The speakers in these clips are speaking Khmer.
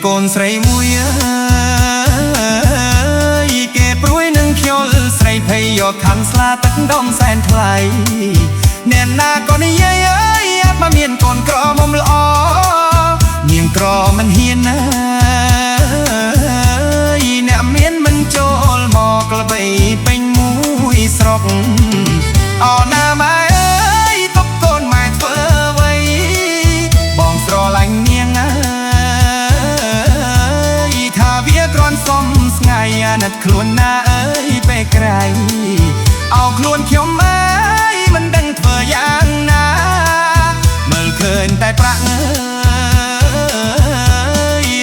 កូនស្រីមួយគេព្រួយនឹងខ្យល់ស្រីភ័យយកខាងស្លាទឹកដងសែនថ្លៃអ្នកណាក៏និយាយអត់មកមានកូនក្រមុំល្អនាងក្រមិនហ៊ានអ្នកមានមិនចូលមកក្លបីពេញមួយស្រុកអូណាម៉ែទុកកូនម៉ែធ្វើអ្វីបងស្រឡាញ់នាងថាវាគ្រាន់សុំស្ងាយអាណិតខ្លួនណាពេលក្រៃអោខ្លួនខ្ញុំមិនដឹងធ្វើយ៉ាងណាមើលឃើញតែប្រាក់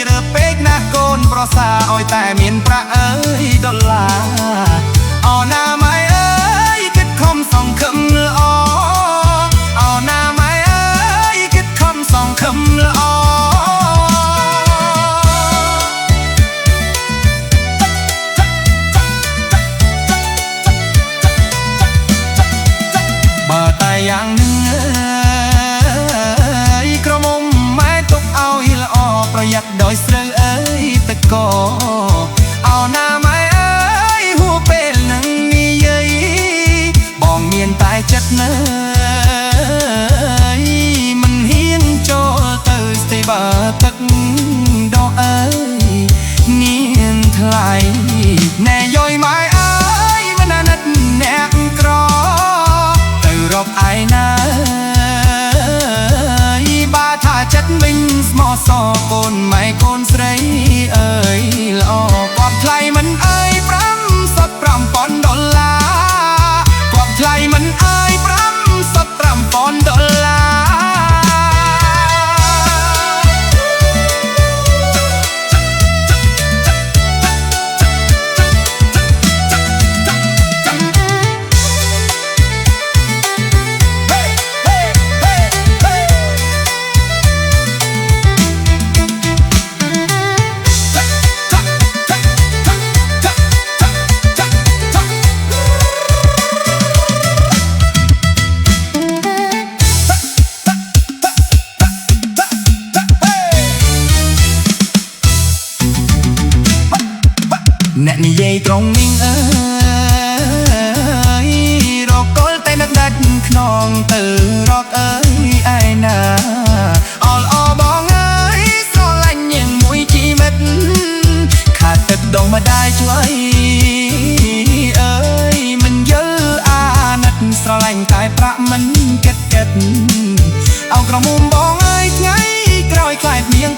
រើពេកណាស់កូនប្រសាឲ្យតែមានប្រាក់ដុល្លារអូណាម៉ែគិតខំសង្ឃឹមល្អអូណាម៉ែគិតខំសង្ឃឹមល្អបើតែយ៉ាងនឹងក្រមុំម៉ែទុកឲ្យល្អប្រយ័ត្នដោយស្រូវទឹកកអូណាម៉ែហួពេលនឹងនិយាយបងមានតែចិត្តមិនហ៊ានចូលទៅស្ទេបើទឹកដកនាងថ្លៃណែយយម៉ែមិនអាណិតអ្នកក្រទៅរកឯណាបាថាចិត្តវិញស្មោះសរកូនម៉ែកូនស្រីល្អគាត់ថ្លៃមិន$5,000គាត់ថ្លៃមិន$5,000អ្នកនិយាយត្រង់មីងរកកលតែនឹកដាច់ខ្នងទៅរកឯណាអល់អបងស្រឡាញ់ញៀងមួយជីវិតខាតទឹកដងម្ដាយជួយមិនយល់អាណិតស្រឡាញ់តែប្រាក់មិនគិតអោក្រមុំបងថ្ងៃក្រោយខ្លាចនាង